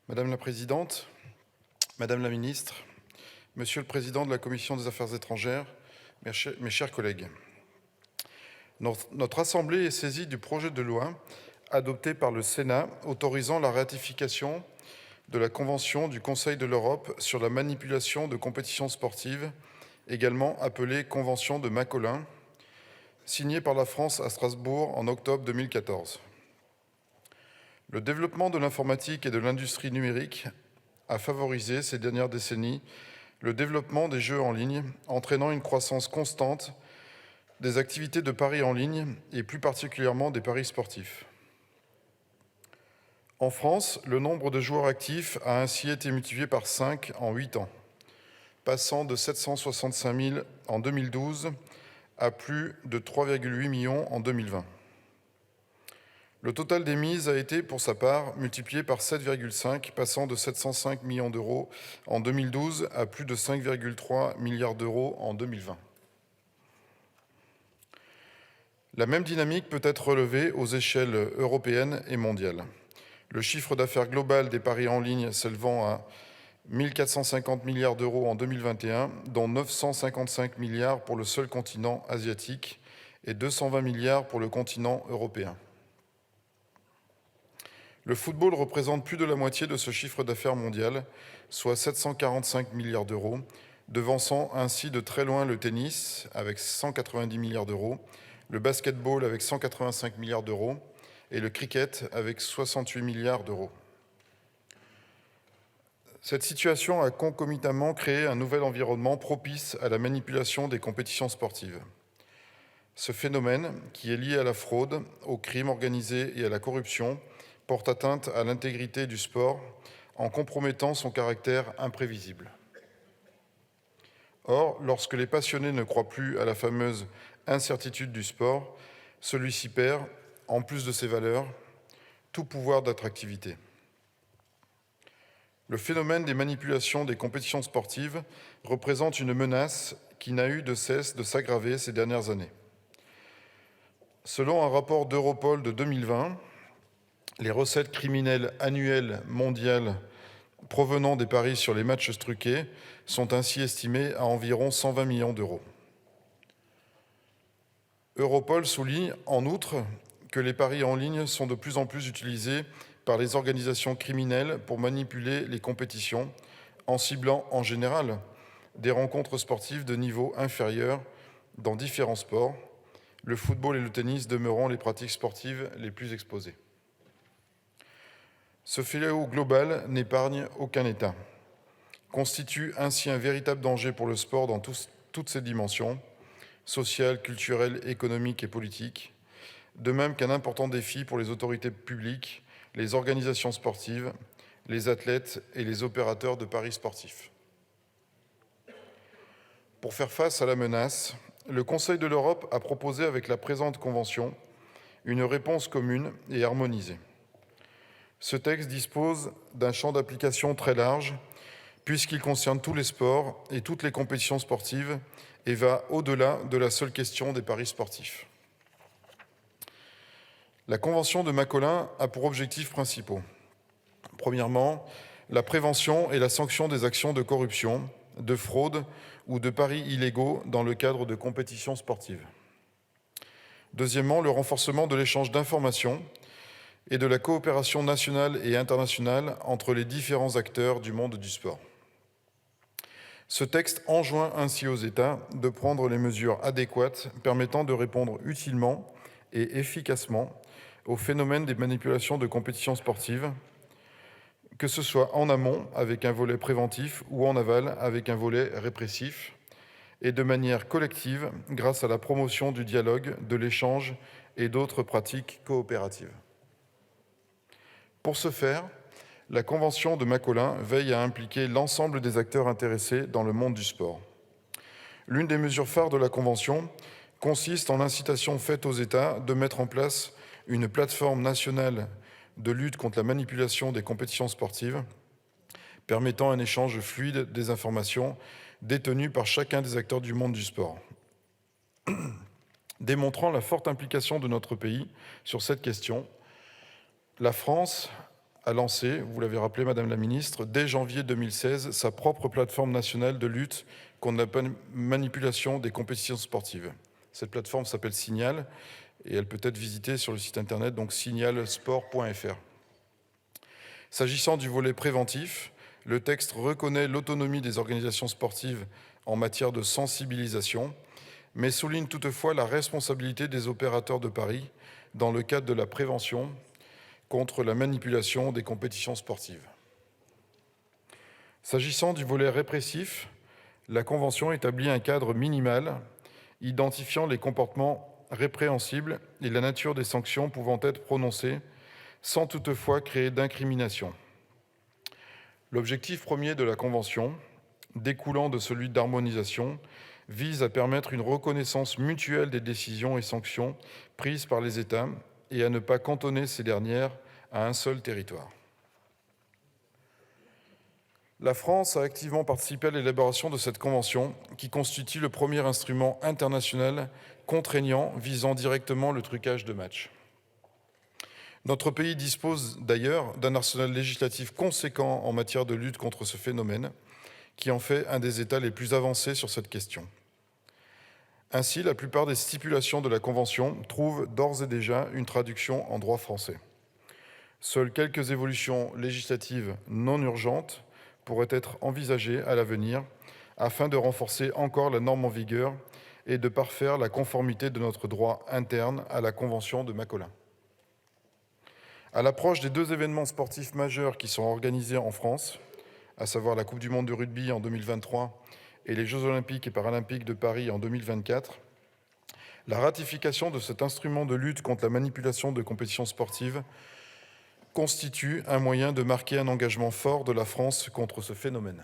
Madame la présidente, Madame la ministre, Monsieur le président de la Commission des Affaires étrangères, mes chers collègues. Notre Assemblée est saisie du projet de loi adopté par le Sénat autorisant la ratification de la Convention du Conseil de l'Europe sur la manipulation de compétitions sportives, également appelée Convention de Macolin, signée par la France à Strasbourg en octobre 2014. Le développement de l'informatique et de l'industrie numérique a favorisé ces dernières décennies le développement des jeux en ligne, entraînant une croissance constante des activités de paris en ligne et plus particulièrement des paris sportifs. En France, le nombre de joueurs actifs a ainsi été multiplié par 5 en 8 ans, passant de 765 000 en 2012 à plus de 3,8 millions en 2020. Le total des mises a été, pour sa part, multiplié par 7,5, passant de 705 millions d'euros en 2012 à plus de 5,3 milliards d'euros en 2020. La même dynamique peut être relevée aux échelles européennes et mondiales. Le chiffre d'affaires global des paris en ligne s'élevant à 1 450 milliards d'euros en 2021, dont 955 milliards pour le seul continent asiatique et 220 milliards pour le continent européen. Le football représente plus de la moitié de ce chiffre d'affaires mondial, soit 745 milliards d'euros, devançant ainsi de très loin le tennis avec 190 milliards d'euros, le basketball avec 185 milliards d'euros et le cricket avec 68 milliards d'euros. Cette situation a concomitamment créé un nouvel environnement propice à la manipulation des compétitions sportives. Ce phénomène, qui est lié à la fraude, au crime organisé et à la corruption, porte atteinte à l'intégrité du sport en compromettant son caractère imprévisible. Or, lorsque les passionnés ne croient plus à la fameuse incertitude du sport, celui-ci perd, en plus de ses valeurs, tout pouvoir d'attractivité. Le phénomène des manipulations des compétitions sportives représente une menace qui n'a eu de cesse de s'aggraver ces dernières années. Selon un rapport d'Europol de 2020, les recettes criminelles annuelles mondiales provenant des paris sur les matchs truqués sont ainsi estimées à environ 120 millions d'euros. Europol souligne en outre que les paris en ligne sont de plus en plus utilisés par les organisations criminelles pour manipuler les compétitions, en ciblant en général des rencontres sportives de niveau inférieur dans différents sports, le football et le tennis demeurant les pratiques sportives les plus exposées. Ce fléau global n'épargne aucun État, constitue ainsi un véritable danger pour le sport dans toutes ses dimensions, sociales, culturelles, économiques et politiques, de même qu'un important défi pour les autorités publiques, les organisations sportives, les athlètes et les opérateurs de paris sportifs. Pour faire face à la menace, le Conseil de l'Europe a proposé avec la présente convention une réponse commune et harmonisée. Ce texte dispose d'un champ d'application très large, puisqu'il concerne tous les sports et toutes les compétitions sportives et va au-delà de la seule question des paris sportifs. La Convention de Macolin a pour objectifs principaux. Premièrement, la prévention et la sanction des actions de corruption, de fraude ou de paris illégaux dans le cadre de compétitions sportives. Deuxièmement, le renforcement de l'échange d'informations et de la coopération nationale et internationale entre les différents acteurs du monde du sport. Ce texte enjoint ainsi aux États de prendre les mesures adéquates permettant de répondre utilement et efficacement au phénomène des manipulations de compétitions sportives, que ce soit en amont avec un volet préventif ou en aval avec un volet répressif, et de manière collective grâce à la promotion du dialogue, de l'échange et d'autres pratiques coopératives. Pour ce faire, la Convention de Macolin veille à impliquer l'ensemble des acteurs intéressés dans le monde du sport. L'une des mesures phares de la Convention consiste en l'incitation faite aux États de mettre en place une plateforme nationale de lutte contre la manipulation des compétitions sportives, permettant un échange fluide des informations détenues par chacun des acteurs du monde du sport. Démontrant la forte implication de notre pays sur cette question, la France a lancé, vous l'avez rappelé Madame la Ministre, dès janvier 2016, sa propre plateforme nationale de lutte contre la manipulation des compétitions sportives. Cette plateforme s'appelle Signal et elle peut être visitée sur le site internet, donc signalsport.fr. S'agissant du volet préventif, le texte reconnaît l'autonomie des organisations sportives en matière de sensibilisation, mais souligne toutefois la responsabilité des opérateurs de paris dans le cadre de la prévention contre la manipulation des compétitions sportives. S'agissant du volet répressif, la Convention établit un cadre minimal identifiant les comportements répréhensibles et la nature des sanctions pouvant être prononcées sans toutefois créer d'incrimination. L'objectif premier de la Convention, découlant de celui d'harmonisation, vise à permettre une reconnaissance mutuelle des décisions et sanctions prises par les États et à ne pas cantonner ces dernières à un seul territoire. La France a activement participé à l'élaboration de cette convention qui constitue le premier instrument international contraignant visant directement le trucage de matchs. Notre pays dispose d'ailleurs d'un arsenal législatif conséquent en matière de lutte contre ce phénomène, qui en fait un des États les plus avancés sur cette question. Ainsi, la plupart des stipulations de la Convention trouvent d'ores et déjà une traduction en droit français. Seules quelques évolutions législatives non urgentes pourraient être envisagées à l'avenir afin de renforcer encore la norme en vigueur et de parfaire la conformité de notre droit interne à la Convention de Macolin. À l'approche des deux événements sportifs majeurs qui sont organisés en France, à savoir la Coupe du monde de rugby en 2023 et les Jeux olympiques et paralympiques de Paris en 2024, la ratification de cet instrument de lutte contre la manipulation de compétitions sportives constitue un moyen de marquer un engagement fort de la France contre ce phénomène.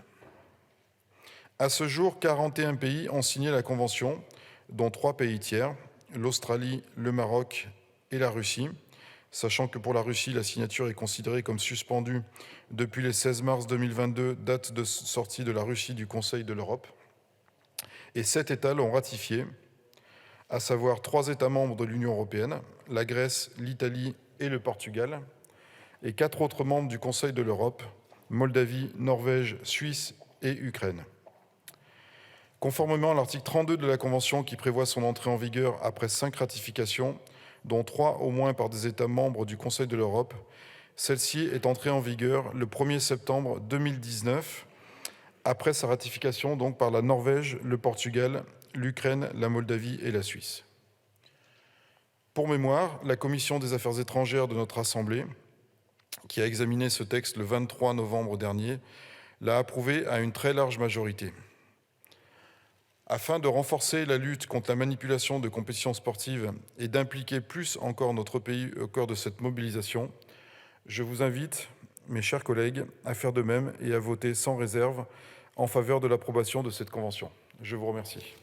À ce jour, 41 pays ont signé la Convention, dont 3 pays tiers, l'Australie, le Maroc et la Russie, sachant que pour la Russie, la signature est considérée comme suspendue depuis le 16 mars 2022, date de sortie de la Russie du Conseil de l'Europe. Et 7 États l'ont ratifié, à savoir 3 États membres de l'Union européenne, la Grèce, l'Italie et le Portugal, et 4 autres membres du Conseil de l'Europe, Moldavie, Norvège, Suisse et Ukraine. Conformément à l'article 32 de la Convention qui prévoit son entrée en vigueur après 5 ratifications, dont 3 au moins par des États membres du Conseil de l'Europe, celle-ci est entrée en vigueur le 1er septembre 2019, après sa ratification donc par la Norvège, le Portugal, l'Ukraine, la Moldavie et la Suisse. Pour mémoire, la Commission des Affaires étrangères de notre Assemblée, qui a examiné ce texte le 23 novembre dernier, l'a approuvé à une très large majorité. Afin de renforcer la lutte contre la manipulation de compétitions sportives et d'impliquer plus encore notre pays au cœur de cette mobilisation, je vous invite, mes chers collègues, à faire de même et à voter sans réserve en faveur de l'approbation de cette convention. Je vous remercie.